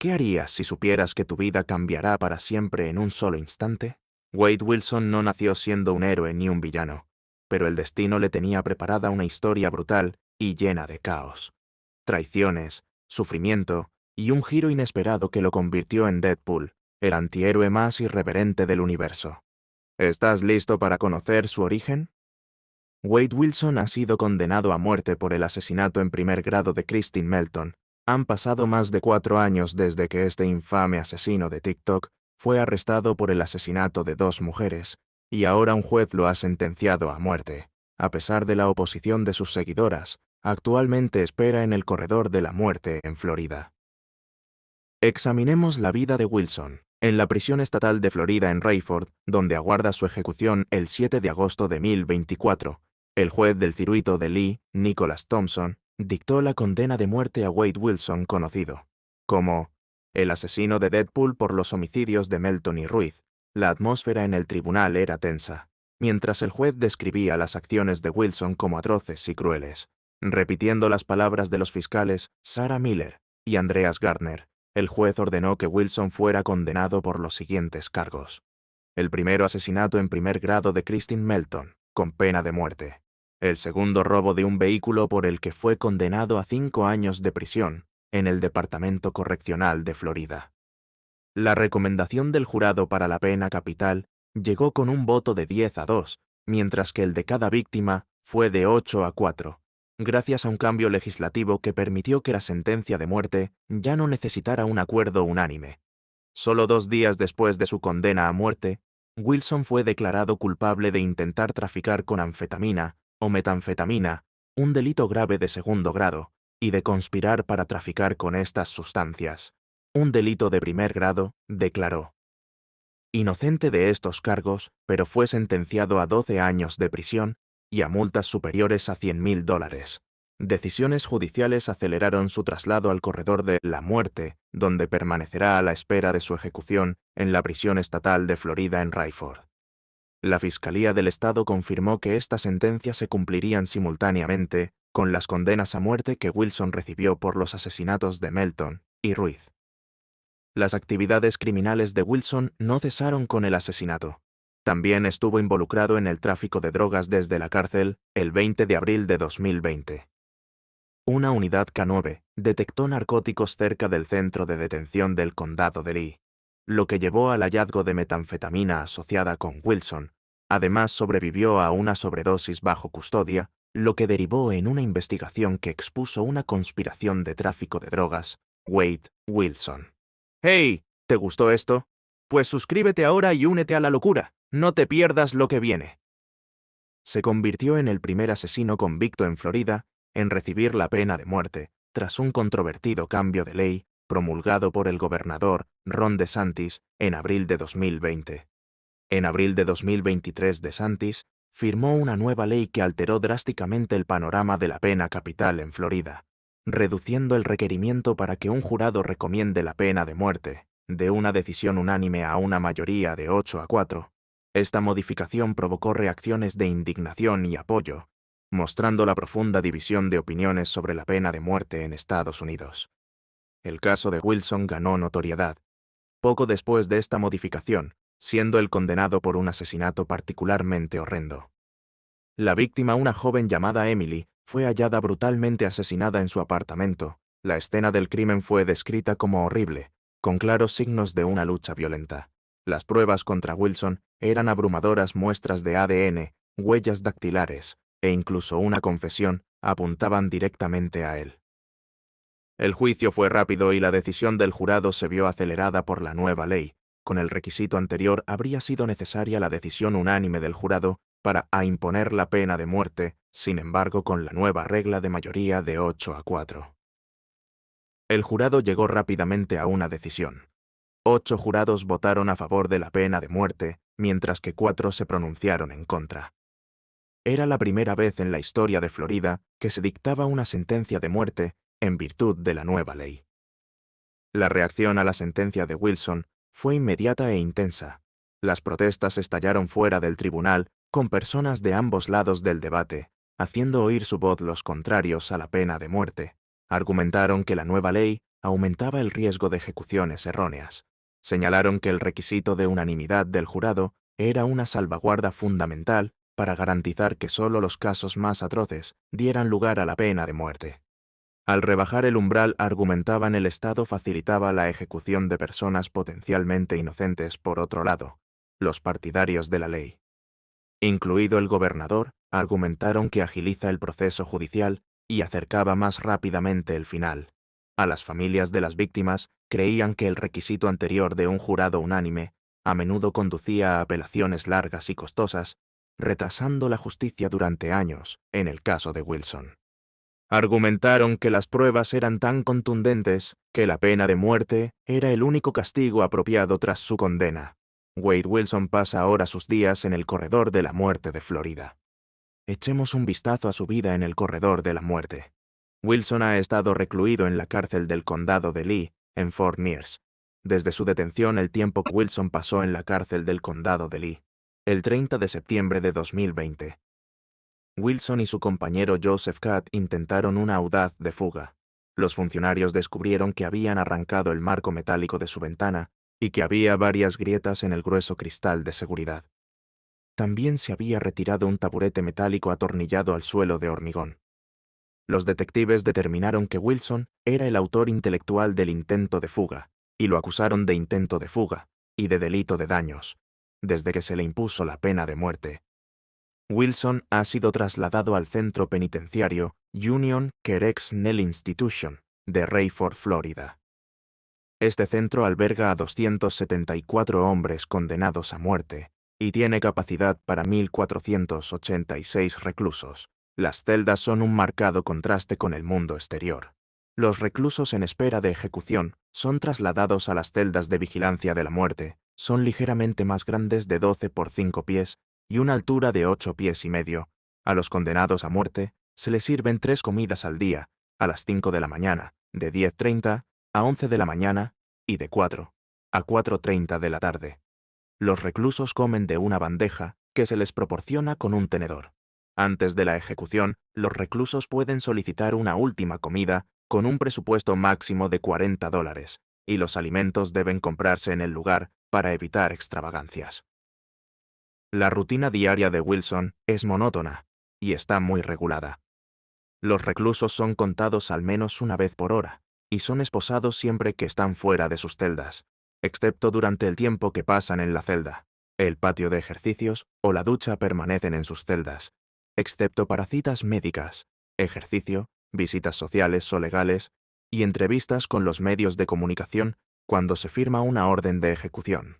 ¿Qué harías si supieras que tu vida cambiará para siempre en un solo instante? Wade Wilson no nació siendo un héroe ni un villano, pero el destino le tenía preparada una historia brutal y llena de caos, traiciones, sufrimiento y un giro inesperado que lo convirtió en Deadpool, el antihéroe más irreverente del universo. ¿Estás listo para conocer su origen? Wade Wilson ha sido condenado a muerte por el asesinato en primer grado de Christine Melton. Han pasado más de 4 años desde que este infame asesino de TikTok fue arrestado por el asesinato de 2 mujeres, y ahora un juez lo ha sentenciado a muerte. A pesar de la oposición de sus seguidoras, actualmente espera en el corredor de la muerte en Florida. Examinemos la vida de Wilson. En la prisión estatal de Florida en Rayford, donde aguarda su ejecución el 7 de agosto de 1024, el juez del circuito de Lee, Nicholas Thompson, dictó la condena de muerte a Wade Wilson, conocido como el asesino de Deadpool por los homicidios de Melton y Ruiz. La atmósfera en el tribunal era tensa, mientras el juez describía las acciones de Wilson como atroces y crueles, repitiendo las palabras de los fiscales Sarah Miller y Andreas Gardner. El juez ordenó que Wilson fuera condenado por los siguientes cargos. El primero, asesinato en primer grado de Christine Melton, con pena de muerte. El segundo, robo de un vehículo por el que fue condenado a 5 años de prisión en el Departamento Correccional de Florida. La recomendación del jurado para la pena capital llegó con un voto de 10-2, mientras que el de cada víctima fue de 8-4. Gracias a un cambio legislativo que permitió que la sentencia de muerte ya no necesitara un acuerdo unánime. Solo 2 días después de su condena a muerte, Wilson fue declarado culpable de intentar traficar con anfetamina o metanfetamina, un delito grave de segundo grado, y de conspirar para traficar con estas sustancias, un delito de primer grado, declaró. Inocente de estos cargos, pero fue sentenciado a 12 años de prisión y a multas superiores a $100,000. Decisiones judiciales aceleraron su traslado al corredor de la muerte, donde permanecerá a la espera de su ejecución en la prisión estatal de Florida en Rayford. La Fiscalía del Estado confirmó que estas sentencias se cumplirían simultáneamente con las condenas a muerte que Wilson recibió por los asesinatos de Melton y Ruiz. Las actividades criminales de Wilson no cesaron con el asesinato. También estuvo involucrado en el tráfico de drogas desde la cárcel el 20 de abril de 2020. Una unidad K9 detectó narcóticos cerca del centro de detención del condado de Lee, lo que llevó al hallazgo de metanfetamina asociada con Wilson. Además, sobrevivió a una sobredosis bajo custodia, lo que derivó en una investigación que expuso una conspiración de tráfico de drogas. Wade Wilson. ¡Hey! ¿Te gustó esto? Pues suscríbete ahora y únete a la locura. No te pierdas lo que viene. Se convirtió en el primer asesino convicto en Florida en recibir la pena de muerte, tras un controvertido cambio de ley promulgado por el gobernador Ron DeSantis en abril de 2020. En abril de 2023, DeSantis firmó una nueva ley que alteró drásticamente el panorama de la pena capital en Florida, reduciendo el requerimiento para que un jurado recomiende la pena de muerte, de una decisión unánime a una mayoría de 8-4. Esta modificación provocó reacciones de indignación y apoyo, mostrando la profunda división de opiniones sobre la pena de muerte en Estados Unidos. El caso de Wilson ganó notoriedad poco después de esta modificación, siendo él condenado por un asesinato particularmente horrendo. La víctima, una joven llamada Emily, fue hallada brutalmente asesinada en su apartamento. La escena del crimen fue descrita como horrible, con claros signos de una lucha violenta. Las pruebas contra Wilson eran abrumadoras. Muestras de ADN, huellas dactilares e incluso una confesión apuntaban directamente a él. El juicio fue rápido y la decisión del jurado se vio acelerada por la nueva ley. Con el requisito anterior habría sido necesaria la decisión unánime del jurado para imponer la pena de muerte, sin embargo, con la nueva regla de mayoría de 8-4. El jurado llegó rápidamente a una decisión. 8 jurados votaron a favor de la pena de muerte, mientras que 4 se pronunciaron en contra. Era la primera vez en la historia de Florida que se dictaba una sentencia de muerte en virtud de la nueva ley. La reacción a la sentencia de Wilson fue inmediata e intensa. Las protestas estallaron fuera del tribunal, con personas de ambos lados del debate, haciendo oír su voz los contrarios a la pena de muerte. Argumentaron que la nueva ley aumentaba el riesgo de ejecuciones erróneas. Señalaron que el requisito de unanimidad del jurado era una salvaguarda fundamental para garantizar que solo los casos más atroces dieran lugar a la pena de muerte. Al rebajar el umbral, argumentaban, el Estado facilitaba la ejecución de personas potencialmente inocentes. Por otro lado, los partidarios de la ley, incluido el gobernador, argumentaron que agiliza el proceso judicial y acercaba más rápidamente el final. A las familias de las víctimas creían que el requisito anterior de un jurado unánime a menudo conducía a apelaciones largas y costosas, retrasando la justicia durante años, en el caso de Wilson. Argumentaron que las pruebas eran tan contundentes que la pena de muerte era el único castigo apropiado tras su condena. Wade Wilson pasa ahora sus días en el corredor de la muerte de Florida. Echemos un vistazo a su vida en el corredor de la muerte. Wilson ha estado recluido en la cárcel del condado de Lee, en Fort Myers. Desde su detención, el tiempo que Wilson pasó en la cárcel del condado de Lee, el 30 de septiembre de 2020. Wilson y su compañero Joseph Catt intentaron una audaz de fuga. Los funcionarios descubrieron que habían arrancado el marco metálico de su ventana y que había varias grietas en el grueso cristal de seguridad. También se había retirado un taburete metálico atornillado al suelo de hormigón. Los detectives determinaron que Wilson era el autor intelectual del intento de fuga, y lo acusaron de intento de fuga y de delito de daños, desde que se le impuso la pena de muerte. Wilson ha sido trasladado al centro penitenciario Union Correctional Institution de Rayford, Florida. Este centro alberga a 274 hombres condenados a muerte y tiene capacidad para 1.486 reclusos. Las celdas son un marcado contraste con el mundo exterior. Los reclusos en espera de ejecución son trasladados a las celdas de vigilancia de la muerte. Son ligeramente más grandes, de 12 por 5 pies y una altura de 8 pies y medio. A los condenados a muerte se les sirven 3 comidas al día, a las 5 de la mañana, de 10:30 a 11 de la mañana y de 4 a 4:30 de la tarde. Los reclusos comen de una bandeja que se les proporciona con un tenedor. Antes de la ejecución, los reclusos pueden solicitar una última comida con un presupuesto máximo de $40, y los alimentos deben comprarse en el lugar para evitar extravagancias. La rutina diaria de Wilson es monótona y está muy regulada. Los reclusos son contados al menos una vez por hora y son esposados siempre que están fuera de sus celdas, excepto durante el tiempo que pasan en la celda. El patio de ejercicios o la ducha permanecen en sus celdas, excepto para citas médicas, ejercicio, visitas sociales o legales y entrevistas con los medios de comunicación cuando se firma una orden de ejecución.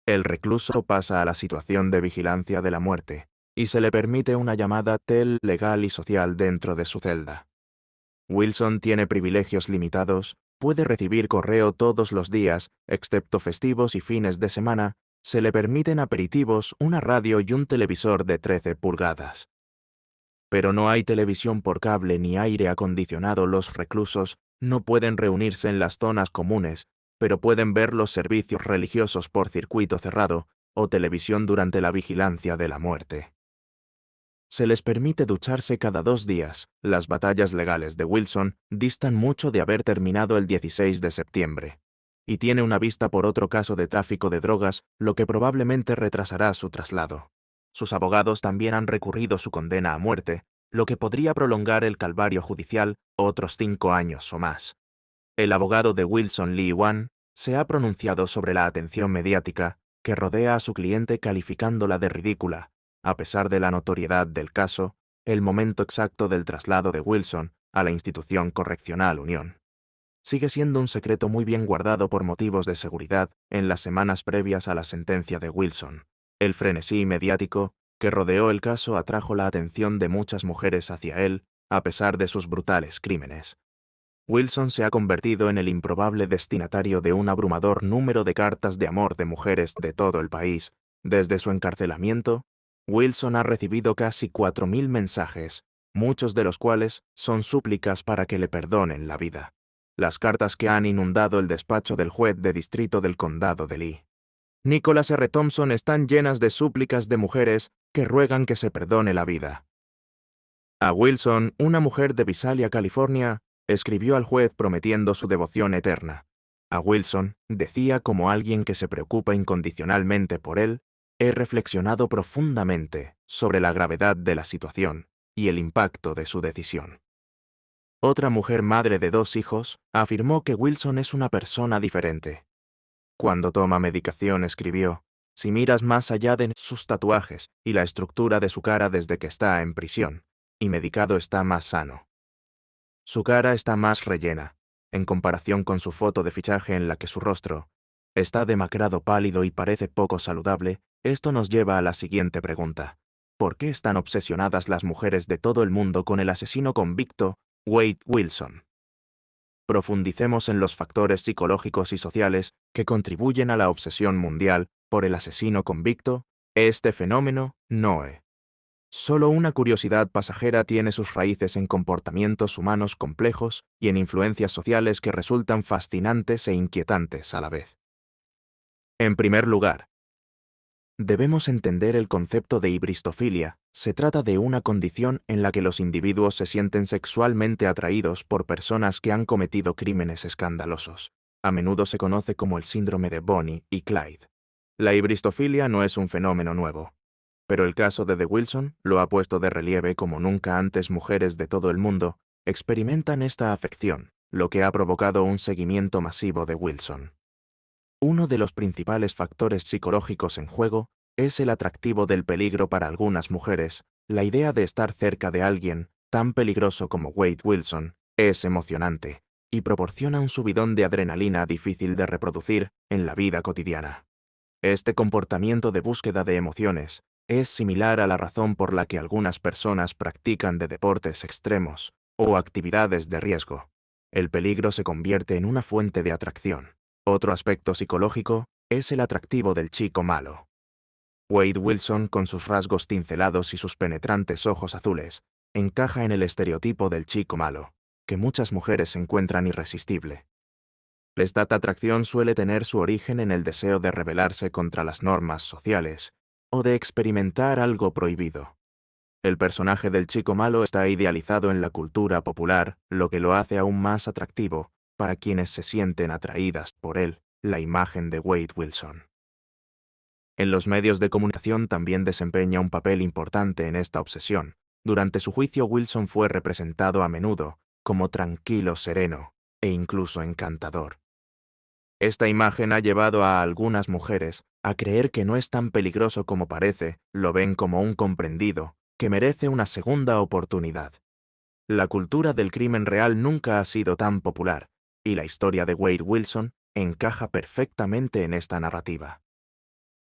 El recluso pasa a la situación de vigilancia de la muerte y se le permite una llamada legal y social dentro de su celda. Wilson tiene privilegios limitados, puede recibir correo todos los días, excepto festivos y fines de semana, se le permiten aperitivos, una radio y un televisor de 13 pulgadas. Pero no hay televisión por cable ni aire acondicionado. Los reclusos no pueden reunirse en las zonas comunes, pero pueden ver los servicios religiosos por circuito cerrado o televisión durante la vigilancia de la muerte. Se les permite ducharse cada 2 días. Las batallas legales de Wilson distan mucho de haber terminado el 16 de septiembre. Y tiene una vista por otro caso de tráfico de drogas, lo que probablemente retrasará su traslado. Sus abogados también han recurrido su condena a muerte, lo que podría prolongar el calvario judicial otros 5 años o más. El abogado de Wilson, Lee Wan, se ha pronunciado sobre la atención mediática que rodea a su cliente, calificándola de ridícula. A pesar de la notoriedad del caso, el momento exacto del traslado de Wilson a la institución correccional Unión sigue siendo un secreto muy bien guardado por motivos de seguridad. En las semanas previas a la sentencia de Wilson, el frenesí mediático que rodeó el caso atrajo la atención de muchas mujeres hacia él, a pesar de sus brutales crímenes. Wilson se ha convertido en el improbable destinatario de un abrumador número de cartas de amor de mujeres de todo el país. Desde su encarcelamiento, Wilson ha recibido casi 4.000 mensajes, muchos de los cuales son súplicas para que le perdonen la vida. Las cartas que han inundado el despacho del juez de distrito del condado de Lee, Nicholas R. Thompson, están llenas de súplicas de mujeres que ruegan que se perdone la vida. A Wilson, una mujer de Visalia, California, Escribió al juez prometiendo su devoción eterna. A Wilson decía como alguien que se preocupa incondicionalmente por él: he reflexionado profundamente sobre la gravedad de la situación y el impacto de su decisión. Otra mujer madre de 2 hijos afirmó que Wilson es una persona diferente. Cuando toma medicación, escribió, si miras más allá de sus tatuajes y la estructura de su cara desde que está en prisión, y medicado, está más sano. Su cara está más rellena, en comparación con su foto de fichaje en la que su rostro está demacrado, pálido y parece poco saludable. Esto nos lleva a la siguiente pregunta. ¿Por qué están obsesionadas las mujeres de todo el mundo con el asesino convicto, Wade Wilson? Profundicemos en los factores psicológicos y sociales que contribuyen a la obsesión mundial por el asesino convicto. Este fenómeno no es solo una curiosidad pasajera, tiene sus raíces en comportamientos humanos complejos y en influencias sociales que resultan fascinantes e inquietantes a la vez. En primer lugar, debemos entender el concepto de hibristofilia. Se trata de una condición en la que los individuos se sienten sexualmente atraídos por personas que han cometido crímenes escandalosos. A menudo se conoce como el síndrome de Bonnie y Clyde. La hibristofilia no es un fenómeno nuevo, pero el caso de The Wilson lo ha puesto de relieve como nunca antes. Mujeres de todo el mundo experimentan esta afección, lo que ha provocado un seguimiento masivo de Wilson. Uno de los principales factores psicológicos en juego es el atractivo del peligro para algunas mujeres. La idea de estar cerca de alguien tan peligroso como Wade Wilson es emocionante y proporciona un subidón de adrenalina difícil de reproducir en la vida cotidiana. Este comportamiento de búsqueda de emociones es similar a la razón por la que algunas personas practican de deportes extremos o actividades de riesgo. El peligro se convierte en una fuente de atracción. Otro aspecto psicológico es el atractivo del chico malo. Wade Wilson, con sus rasgos cincelados y sus penetrantes ojos azules, encaja en el estereotipo del chico malo, que muchas mujeres encuentran irresistible. Esta atracción suele tener su origen en el deseo de rebelarse contra las normas sociales o de experimentar algo prohibido. El personaje del chico malo está idealizado en la cultura popular, lo que lo hace aún más atractivo para quienes se sienten atraídas por él. La imagen de Wade Wilson en los medios de comunicación también desempeña un papel importante en esta obsesión. Durante su juicio, Wilson fue representado a menudo como tranquilo, sereno e incluso encantador. Esta imagen ha llevado a algunas mujeres a creer que no es tan peligroso como parece. Lo ven como un comprendido que merece una segunda oportunidad. La cultura del crimen real nunca ha sido tan popular, y la historia de Wade Wilson encaja perfectamente en esta narrativa.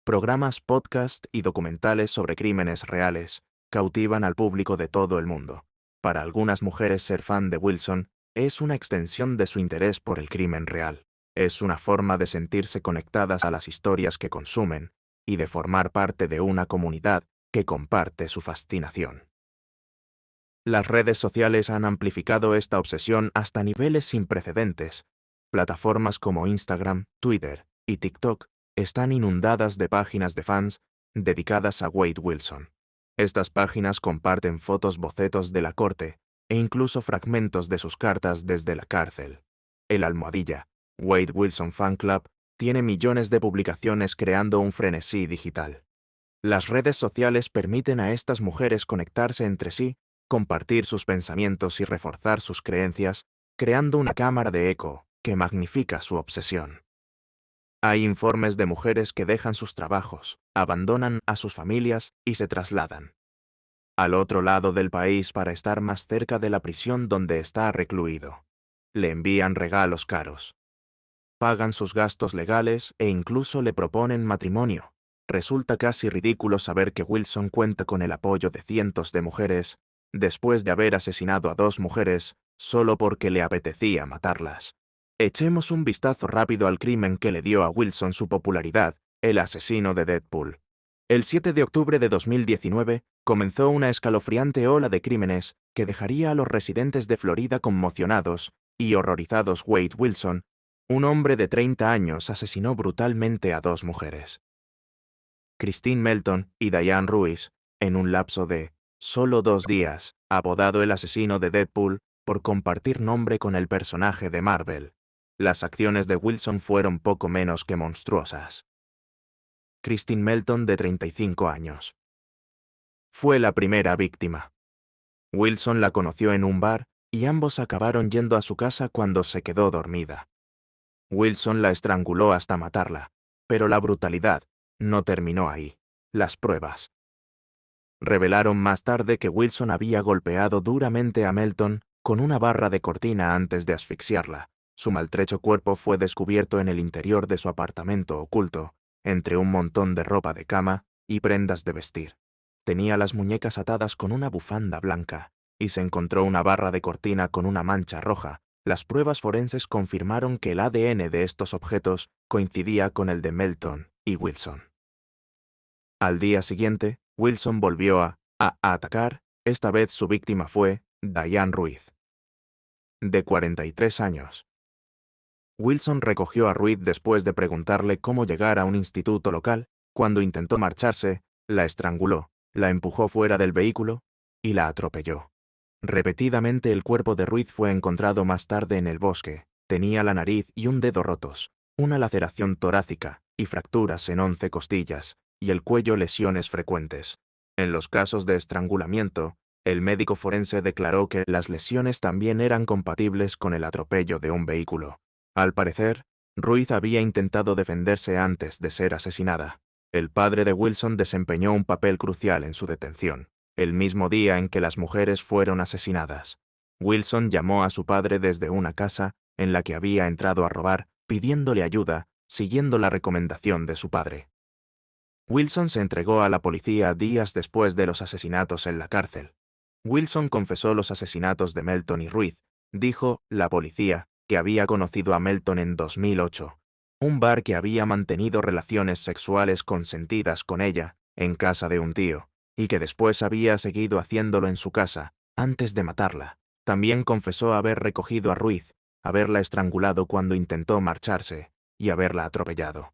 Programas, podcast y documentales sobre crímenes reales cautivan al público de todo el mundo. Para algunas mujeres, ser fan de Wilson es una extensión de su interés por el crimen real. Es una forma de sentirse conectadas a las historias que consumen y de formar parte de una comunidad que comparte su fascinación. Las redes sociales han amplificado esta obsesión hasta niveles sin precedentes. Plataformas como Instagram, Twitter y TikTok están inundadas de páginas de fans dedicadas a Wade Wilson. Estas páginas comparten fotos, bocetos de la corte e incluso fragmentos de sus cartas desde la cárcel. El almohadilla Wade Wilson Fan Club tiene millones de publicaciones, creando un frenesí digital. Las redes sociales permiten a estas mujeres conectarse entre sí, compartir sus pensamientos y reforzar sus creencias, creando una cámara de eco que magnifica su obsesión. Hay informes de mujeres que dejan sus trabajos, abandonan a sus familias y se trasladan al otro lado del país para estar más cerca de la prisión donde está recluido. Le envían regalos caros, pagan sus gastos legales e incluso le proponen matrimonio. Resulta casi ridículo saber que Wilson cuenta con el apoyo de cientos de mujeres después de haber asesinado a 2 mujeres solo porque le apetecía matarlas. Echemos un vistazo rápido al crimen que le dio a Wilson su popularidad: el asesino de Deadpool. El 7 de octubre de 2019 comenzó una escalofriante ola de crímenes que dejaría a los residentes de Florida conmocionados y horrorizados. Wade Wilson, un hombre de 30 años, asesinó brutalmente a 2 mujeres, Christine Melton y Diane Ruiz, en un lapso de solo 2 días. Apodado el asesino de Deadpool, por compartir nombre con el personaje de Marvel. Las acciones de Wilson fueron poco menos que monstruosas. Christine Melton, de 35 años. Fue la primera víctima. Wilson la conoció en un bar y ambos acabaron yendo a su casa cuando se quedó dormida. Wilson la estranguló hasta matarla, pero la brutalidad no terminó ahí. Las pruebas revelaron más tarde que Wilson había golpeado duramente a Melton con una barra de cortina antes de asfixiarla. Su maltrecho cuerpo fue descubierto en el interior de su apartamento oculto, entre un montón de ropa de cama y prendas de vestir. Tenía las muñecas atadas con una bufanda blanca, y se encontró una barra de cortina con una mancha roja. Las pruebas forenses confirmaron que el ADN de estos objetos coincidía con el de Melton y Wilson. Al día siguiente, Wilson volvió a atacar. Esta vez su víctima fue Diane Ruiz, de 43 años. Wilson recogió a Ruiz después de preguntarle cómo llegar a un instituto local. Cuando intentó marcharse, la estranguló, la empujó fuera del vehículo y la atropelló. Repetidamente el cuerpo de Ruiz fue encontrado más tarde en el bosque. Tenía la nariz y un dedo rotos, una laceración torácica y fracturas en 11 costillas, y el cuello lesiones frecuentes. En los casos de estrangulamiento, el médico forense declaró que las lesiones también eran compatibles con el atropello de un vehículo. Al parecer, Ruiz había intentado defenderse antes de ser asesinada. El padre de Wilson desempeñó un papel crucial en su detención. El mismo día en que las mujeres fueron asesinadas, Wilson llamó a su padre desde una casa en la que había entrado a robar, pidiéndole ayuda, siguiendo la recomendación de su padre. Wilson se entregó a la policía días después de los asesinatos en la cárcel. Wilson confesó los asesinatos de Melton y Ruiz. Dijo la policía que había conocido a Melton en 2008, un bar que había mantenido relaciones sexuales consentidas con ella, en casa de un tío, y que después había seguido haciéndolo en su casa, antes de matarla. También confesó haber recogido a Ruiz, haberla estrangulado cuando intentó marcharse, y haberla atropellado.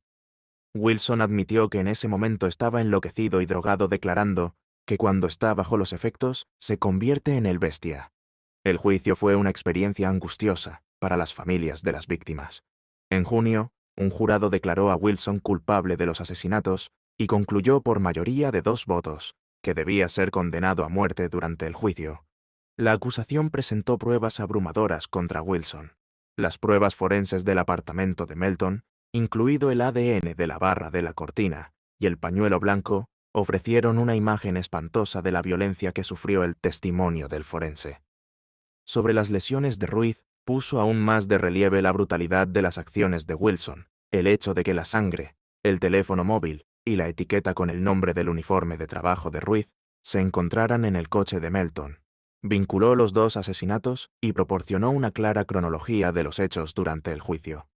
Wilson admitió que en ese momento estaba enloquecido y drogado, declarando que cuando está bajo los efectos, se convierte en el bestia. El juicio fue una experiencia angustiosa para las familias de las víctimas. En junio, un jurado declaró a Wilson culpable de los asesinatos y concluyó por mayoría de 2 votos que debía ser condenado a muerte durante el juicio. La acusación presentó pruebas abrumadoras contra Wilson. Las pruebas forenses del apartamento de Melton, incluido el ADN de la barra de la cortina y el pañuelo blanco, ofrecieron una imagen espantosa de la violencia que sufrió el testimonio del forense. Sobre las lesiones de Ruiz, puso aún más de relieve la brutalidad de las acciones de Wilson, el hecho de que la sangre, el teléfono móvil y la etiqueta con el nombre del uniforme de trabajo de Ruiz se encontraran en el coche de Melton. Vinculó los 2 asesinatos y proporcionó una clara cronología de los hechos durante el juicio.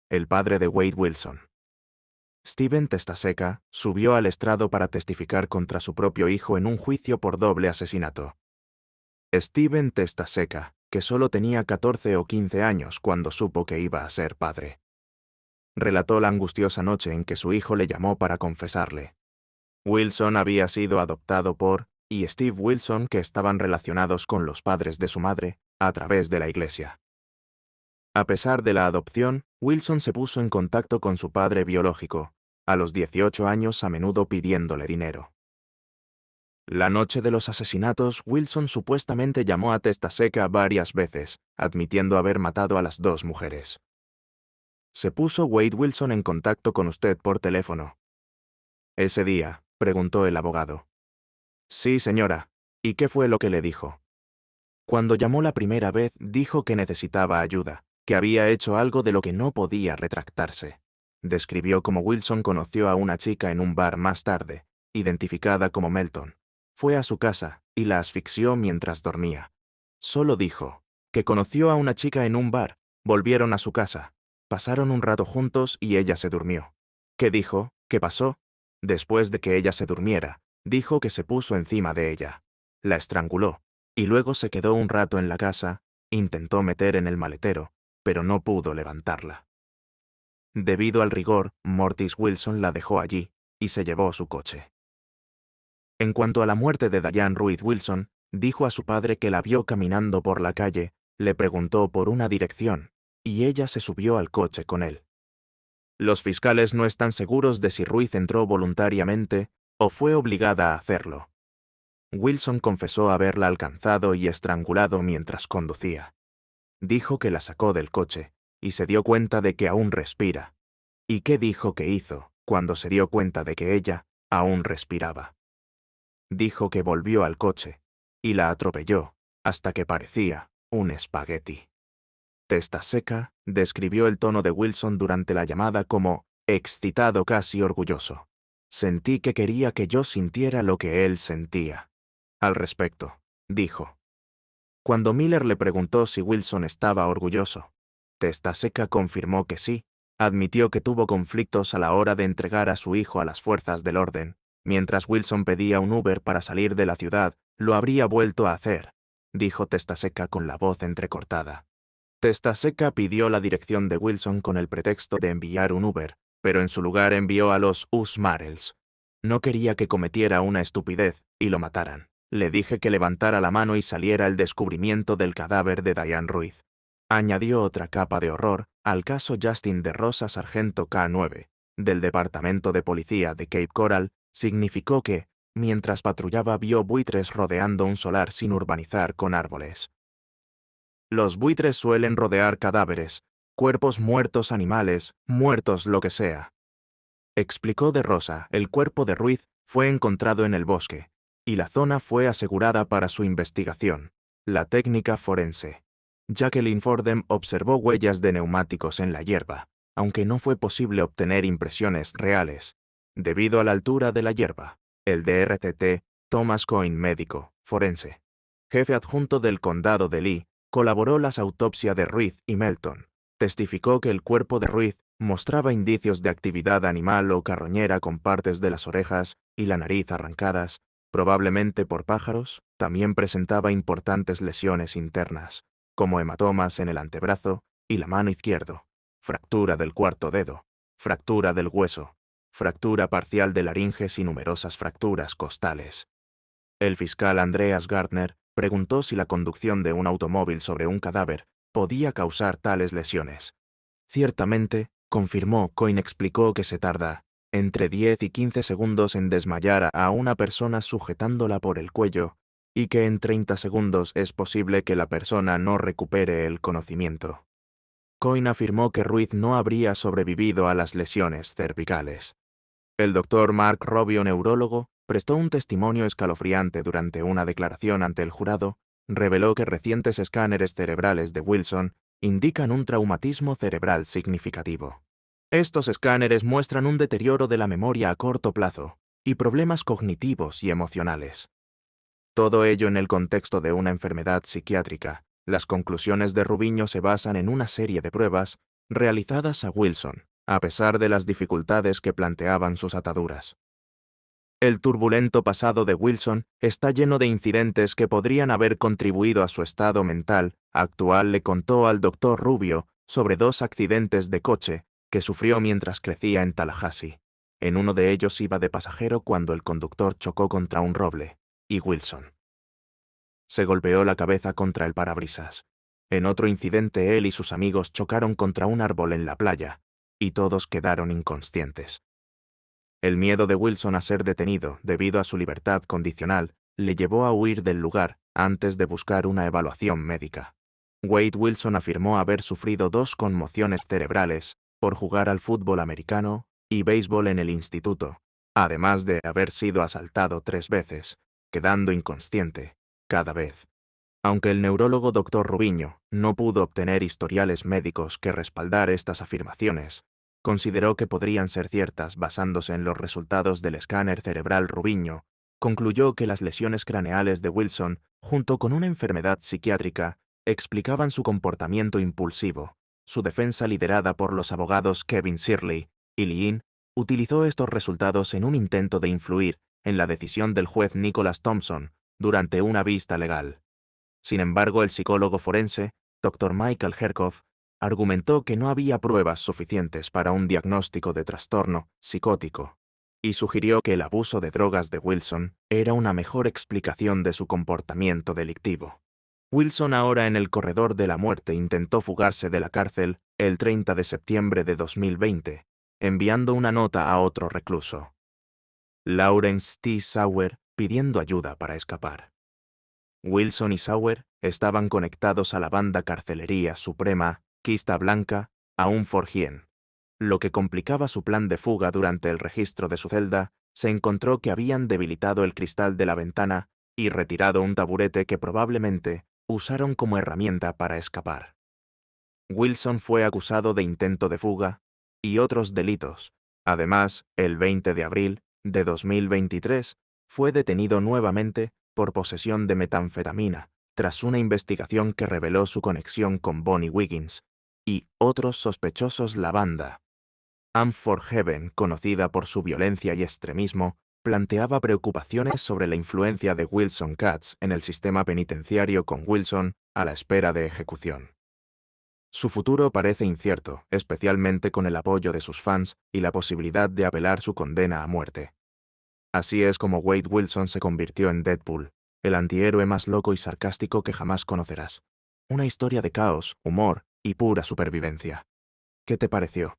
El padre de Wade Wilson, Steven Testaseca, subió al estrado para testificar contra su propio hijo en un juicio por doble asesinato. Steven Testaseca, que solo tenía 14 o 15 años cuando supo que iba a ser padre, relató la angustiosa noche en que su hijo le llamó para confesarle. Wilson había sido adoptado por y Steve Wilson, que estaban relacionados con los padres de su madre, a través de la iglesia. A pesar de la adopción, Wilson se puso en contacto con su padre biológico, a los 18 años, a menudo pidiéndole dinero. La noche de los asesinatos, Wilson supuestamente llamó a Testaseca varias veces, admitiendo haber matado a las 2 mujeres. ¿Se puso Wade Wilson en contacto con usted por teléfono ese día?, preguntó el abogado. Sí, señora. ¿Y qué fue lo que le dijo? Cuando llamó la primera vez, dijo que necesitaba ayuda, que había hecho algo de lo que no podía retractarse. Describió cómo Wilson conoció a una chica en un bar más tarde, identificada como Melton. Fue a su casa y la asfixió mientras dormía. Solo dijo que conoció a una chica en un bar, volvieron a su casa, pasaron un rato juntos y ella se durmió. ¿Qué dijo? ¿Qué pasó? Después de que ella se durmiera, dijo que se puso encima de ella, la estranguló, y luego se quedó un rato en la casa, intentó meter en el maletero, pero no pudo levantarla. Debido al rigor, Mortis Wilson la dejó allí y se llevó su coche. En cuanto a la muerte de Diane Ruiz Wilson, dijo a su padre que la vio caminando por la calle le preguntó por una dirección, y ella se subió al coche con él. Los fiscales no están seguros de si Ruiz entró voluntariamente o fue obligada a hacerlo. Wilson confesó haberla alcanzado y estrangulado mientras conducía. Dijo que la sacó del coche y se dio cuenta de que aún respira. ¿Y qué dijo que hizo cuando se dio cuenta de que ella aún respiraba? Dijo que volvió al coche y la atropelló hasta que parecía un espagueti. Testa Seca describió el tono de Wilson durante la llamada como excitado, casi orgulloso. Sentí que quería que yo sintiera lo que él sentía. Al respecto, dijo. Cuando Miller le preguntó si Wilson estaba orgulloso, Testa Seca confirmó que sí. Admitió que tuvo conflictos a la hora de entregar a su hijo a las fuerzas del orden. Mientras Wilson pedía un Uber para salir de la ciudad, lo habría vuelto a hacer, dijo Testa Seca con la voz entrecortada. Testa Seca pidió la dirección de Wilson con el pretexto de enviar un Uber, pero en su lugar envió a los Usmarels. No quería que cometiera una estupidez y lo mataran. Le dije que levantara la mano y saliera el descubrimiento del cadáver de Diane Ruiz. Añadió otra capa de horror al caso Justin de Rosa, sargento K9, del Departamento de Policía de Cape Coral. Significó que, mientras patrullaba, vio buitres rodeando un solar sin urbanizar con árboles. Los buitres suelen rodear cadáveres, cuerpos muertos, animales, muertos lo que sea. Explicó de Rosa, el cuerpo de Ruiz fue encontrado en el bosque, y la zona fue asegurada para su investigación, la técnica forense. Jacqueline Fordham observó huellas de neumáticos en la hierba, aunque no fue posible obtener impresiones reales, debido a la altura de la hierba. El DRTT, Thomas Coyne, médico, forense, jefe adjunto del condado de Lee, colaboró las autopsias de Ruiz y Melton. Testificó que el cuerpo de Ruiz mostraba indicios de actividad animal o carroñera con partes de las orejas y la nariz arrancadas, probablemente por pájaros. También presentaba importantes lesiones internas, como hematomas en el antebrazo y la mano izquierdo, fractura del cuarto dedo, fractura del hueso, fractura parcial de laringes y numerosas fracturas costales. El fiscal Andreas Gardner preguntó si la conducción de un automóvil sobre un cadáver podía causar tales lesiones. Ciertamente, confirmó. Coyne explicó que se tarda entre 10 y 15 segundos en desmayar a una persona sujetándola por el cuello y que en 30 segundos es posible que la persona no recupere el conocimiento. Coyne afirmó que Ruiz no habría sobrevivido a las lesiones cervicales. El doctor Mark Robio, neurólogo, prestó un testimonio escalofriante durante una declaración ante el jurado. Reveló que recientes escáneres cerebrales de Wilson indican un traumatismo cerebral significativo. Estos escáneres muestran un deterioro de la memoria a corto plazo y problemas cognitivos y emocionales. Todo ello en el contexto de una enfermedad psiquiátrica. Las conclusiones de Rubiño se basan en una serie de pruebas realizadas a Wilson, a pesar de las dificultades que planteaban sus ataduras. El turbulento pasado de Wilson está lleno de incidentes que podrían haber contribuido a su estado mental actual. Le contó al doctor Rubio sobre 2 accidentes de coche que sufrió mientras crecía en Tallahassee. En uno de ellos iba de pasajero cuando el conductor chocó contra un roble, y Wilson se golpeó la cabeza contra el parabrisas. En otro incidente, él y sus amigos chocaron contra un árbol en la playa, y todos quedaron inconscientes. El miedo de Wilson a ser detenido debido a su libertad condicional le llevó a huir del lugar antes de buscar una evaluación médica. Wade Wilson afirmó haber sufrido 2 conmociones cerebrales por jugar al fútbol americano y béisbol en el instituto, además de haber sido asaltado 3 veces, quedando inconsciente cada vez. Aunque el neurólogo Dr. Rubiño no pudo obtener historiales médicos que respaldar estas afirmaciones, consideró que podrían ser ciertas basándose en los resultados del escáner cerebral. Rubiño concluyó que las lesiones craneales de Wilson, junto con una enfermedad psiquiátrica, explicaban su comportamiento impulsivo. Su defensa, liderada por los abogados Kevin Shirley y Lean, utilizó estos resultados en un intento de influir en la decisión del juez Nicholas Thompson durante una vista legal. Sin embargo, el psicólogo forense, Dr. Michael Herkhoff, argumentó que no había pruebas suficientes para un diagnóstico de trastorno psicótico, y sugirió que el abuso de drogas de Wilson era una mejor explicación de su comportamiento delictivo. Wilson, ahora en el corredor de la muerte, intentó fugarse de la cárcel el 30 de septiembre de 2020, enviando una nota a otro recluso, Lawrence T. Sauer, pidiendo ayuda para escapar. Wilson y Sauer estaban conectados a la banda Carcelería Suprema, Quista Blanca, aún Forgien. Lo que complicaba su plan de fuga. Durante el registro de su celda, se encontró que habían debilitado el cristal de la ventana y retirado un taburete que probablemente usaron como herramienta para escapar. Wilson fue acusado de intento de fuga y otros delitos. Además, el 20 de abril de 2023, fue detenido nuevamente por posesión de metanfetamina, tras una investigación que reveló su conexión con Bonnie Wiggins y otros sospechosos. La banda Armed for Heaven, conocida por su violencia y extremismo, planteaba preocupaciones sobre la influencia de Wilson Katz en el sistema penitenciario, con Wilson a la espera de ejecución. Su futuro parece incierto, especialmente con el apoyo de sus fans y la posibilidad de apelar su condena a muerte. Así es como Wade Wilson se convirtió en Deadpool, el antihéroe más loco y sarcástico que jamás conocerás. Una historia de caos, humor y pura supervivencia. ¿Qué te pareció?